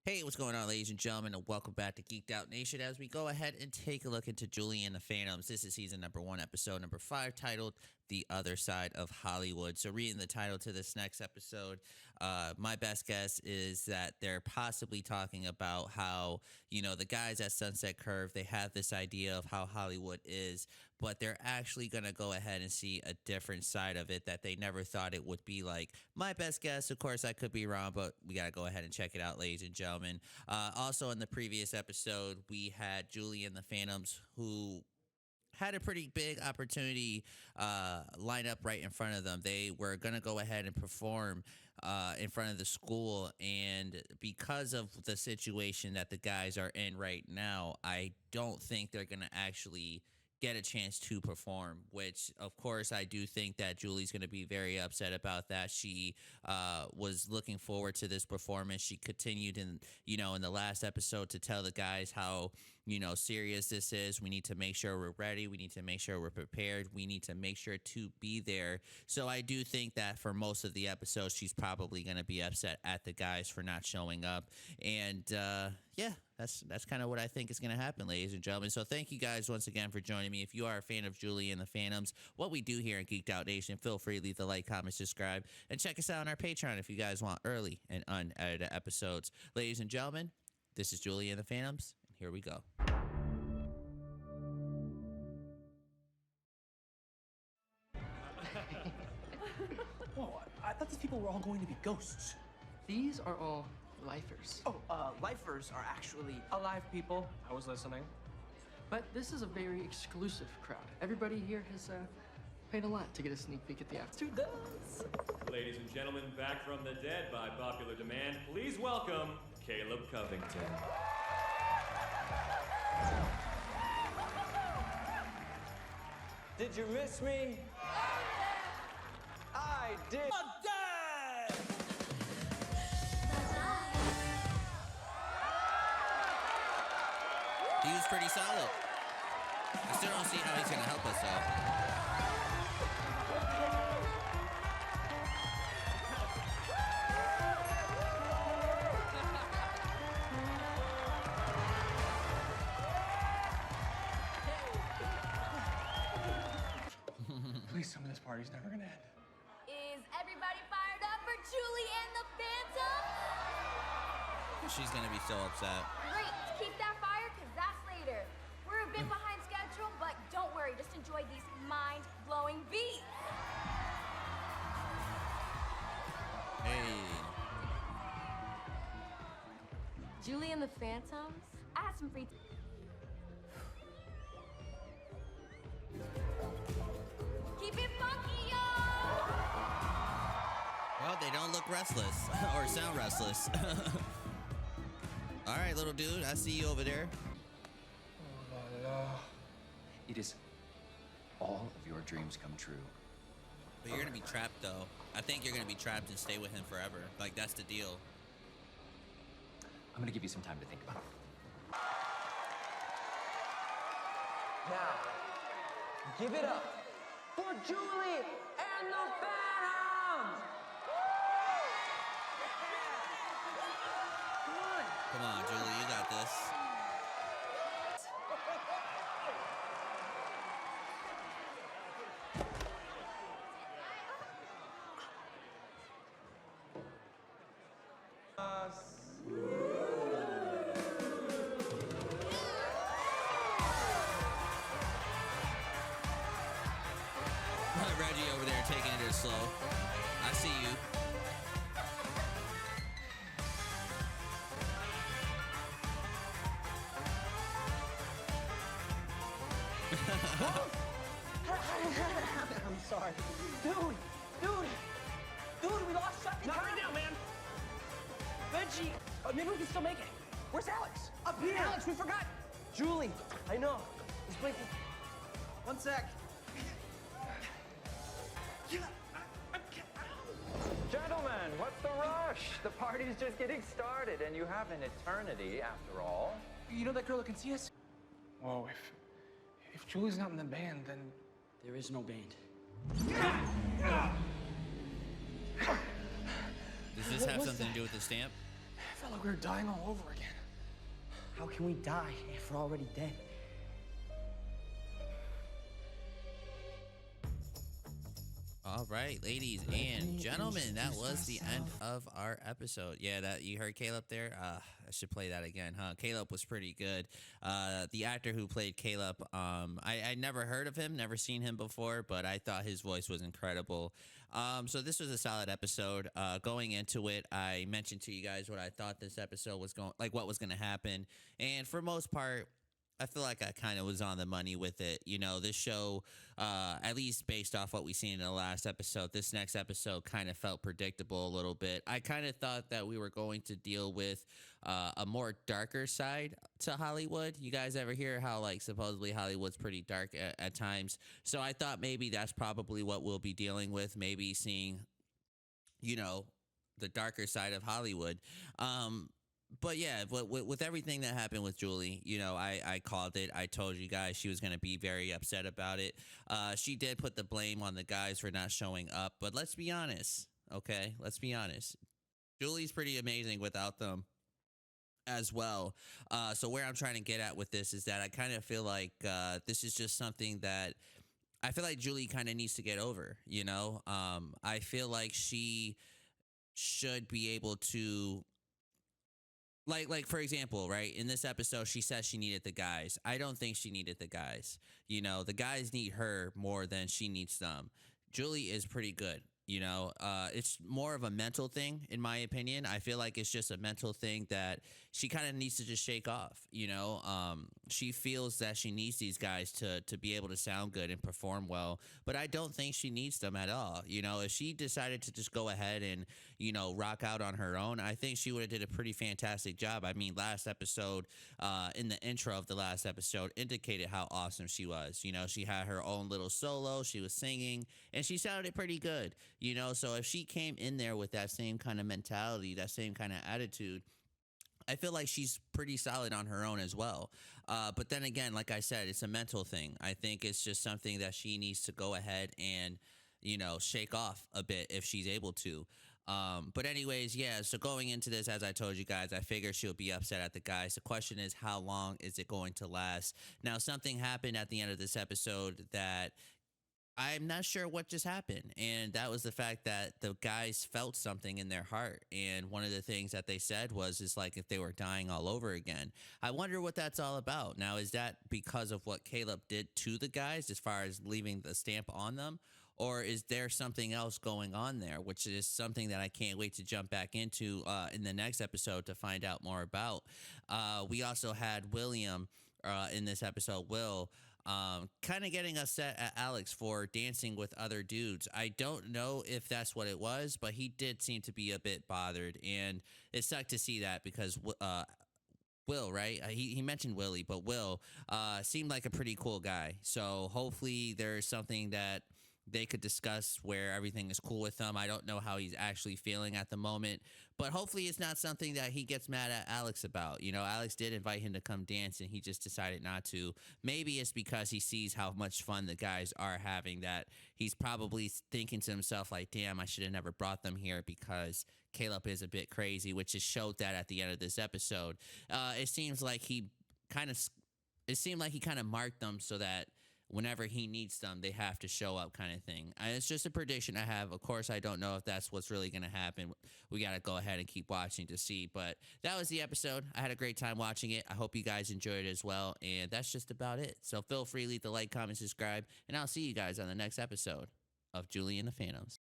Hey, what's going on, ladies and gentlemen, and welcome back to Geeked Out Nation as we go ahead and take a look into Julie and the Phantoms. This is season number 1, episode number 5, titled The Other Side of Hollywood. So, reading the title to this next episode, my best guess is that they're possibly talking about how, the guys at Sunset Curve, they have this idea of how Hollywood is, but they're actually going to go ahead and see a different side of it that they never thought it would be like. My best guess, of course, I could be wrong, but we got to go ahead and check it out, ladies and gentlemen. Also, in the previous episode, we had Julie and the Phantoms, who had a pretty big opportunity line up right in front of them. They were going to go ahead and perform in front of the school. And because of the situation that the guys are in right now, I don't think they're going to actually get a chance to perform, which of course I do think that Julie's going to be very upset about that. She was looking forward to this performance. She continued in the last episode to tell the guys how, serious this is. We need to make sure we're ready. We need to make sure we're prepared. We need to make sure to be there. So I do think that for most of the episode, she's probably going to be upset at the guys for not showing up. And yeah, that's kind of what I think is going to happen, ladies and gentlemen. So thank you guys once again for joining me. If you are a fan of Julie and the Phantoms, what we do here in Geeked Out Nation, feel free to leave the like, comment, subscribe, and check us out on our Patreon if you guys want early and unedited episodes. Ladies and gentlemen, this is Julie and the Phantoms, and here we go. Whoa, I thought these people were all going to be ghosts. These are all lifers. Oh, lifers are actually alive people. I was listening. But this is a very exclusive crowd. Everybody here has paid a lot to get a sneak peek at the after. Ladies and gentlemen, back from the dead by popular demand, please welcome Caleb Covington. Did you miss me? I did. He was pretty solid. I still don't see how he's going to help us, though. Please, some of this party's never gonna end. Is everybody fired up for Julie and the Phantom? She's going to be so upset. Great, keep that fire, because that's later. We're a bit behind schedule, but don't worry, just enjoy these mind-blowing beats. Hey. Julie and the Phantoms? I had some free Keep it funky, y'all! Well, they don't look restless or sound restless. All right, little dude, I see you over there. It is all of your dreams come true. But you're going to be trapped, though. I think you're going to be trapped and stay with him forever. Like, that's the deal. I'm gonna give you some time to think about it. Now, give it up for Julie and the Phantoms! Come on, Julie, you got this. Reggie over there taking it slow. I see you. I'm sorry. Dude, we lost track of Not time. right now, man. Reggie, maybe we can still make it. Where's Alex? Up here. Alex, we forgot. Julie, I know. This place is... One sec. Gentlemen, what's the rush? The party's just getting started, and you have an eternity after all. You know that girl that can see us? Whoa, if Julie's not in the band, then There is no band. Does this have something to do with the stamp? felt like we were dying all over again. How can we die if we're already dead? All right, ladies and gentlemen, that was the end of our episode. Yeah, that you heard Caleb there. I should play that again, huh? Caleb was pretty good. The actor who played Caleb, I never heard of him, never seen him before, but I thought his voice was incredible. So this was a solid episode. Going into it, I mentioned to you guys what I thought this episode was what was going to happen, and for most part, I feel like I kind of was on the money with it. You know, this show, at least based off what we seen in the last episode, this next episode kind of felt predictable a little bit. I kind of thought that we were going to deal with a more darker side to Hollywood. You guys ever hear how, like, supposedly Hollywood's pretty dark at times? So I thought maybe that's probably what we'll be dealing with, maybe seeing, you know, the darker side of Hollywood. But yeah, with everything that happened with Julie, you know, I called it. I told you guys she was going to be very upset about it. She did put the blame on the guys for not showing up. But let's be honest, okay? Let's be honest. Julie's pretty amazing without them as well. So where I'm trying to get at with this is that I kind of feel like this is just something that I feel like Julie kind of needs to get over, you know? I feel like she should be able to... Like for example, right, in this episode, she says she needed the guys. I don't think she needed the guys. You know, the guys need her more than she needs them. Julie is pretty good. You know, it's more of a mental thing, in my opinion. I feel like it's just a mental thing that she kind of needs to just shake off. You know, she feels that she needs these guys to be able to sound good and perform well, but I don't think she needs them at all. You know, if she decided to just go ahead and, you know, rock out on her own, I think she would have did a pretty fantastic job. I mean, last episode, in the intro of the last episode, indicated how awesome she was. You know, she had her own little solo, she was singing, and she sounded pretty good. You know, so if she came in there with that same kind of mentality, that same kind of attitude, I feel like she's pretty solid on her own as well. But then again, like I said, it's a mental thing. I think it's just something that she needs to go ahead and, you know, shake off a bit if she's able to. But anyways, yeah, so going into this, as I told you guys, I figure she'll be upset at the guys. The question is, how long is it going to last? Now, something happened at the end of this episode that I'm not sure what just happened, and that was the fact that the guys felt something in their heart, and one of the things that they said is like if they were dying all over again. I wonder what that's all about. Now, is that because of what Caleb did to the guys as far as leaving the stamp on them, or is there something else going on there, which is something that I can't wait to jump back into in the next episode to find out more about. We also had William in this episode, Will, kind of getting upset at Alex for dancing with other dudes. I don't know if that's what it was, but he did seem to be a bit bothered, and it sucked to see that because Will, right? He mentioned Willie, but Will seemed like a pretty cool guy. So hopefully there's something that they could discuss where everything is cool with him. I don't know how he's actually feeling at the moment, but hopefully it's not something that he gets mad at Alex about. You know, Alex did invite him to come dance and he just decided not to. Maybe it's because he sees how much fun the guys are having that he's probably thinking to himself like, damn, I should have never brought them here because Caleb is a bit crazy, which is showed that at the end of this episode. It seemed like he kind of marked them so that whenever he needs them, they have to show up kind of thing. It's just a prediction I have. Of course, I don't know if that's what's really going to happen. We got to go ahead and keep watching to see. But that was the episode. I had a great time watching it. I hope you guys enjoyed it as well. And that's just about it. So feel free, leave the like, comment, subscribe, and I'll see you guys on the next episode of Julie and the Phantoms.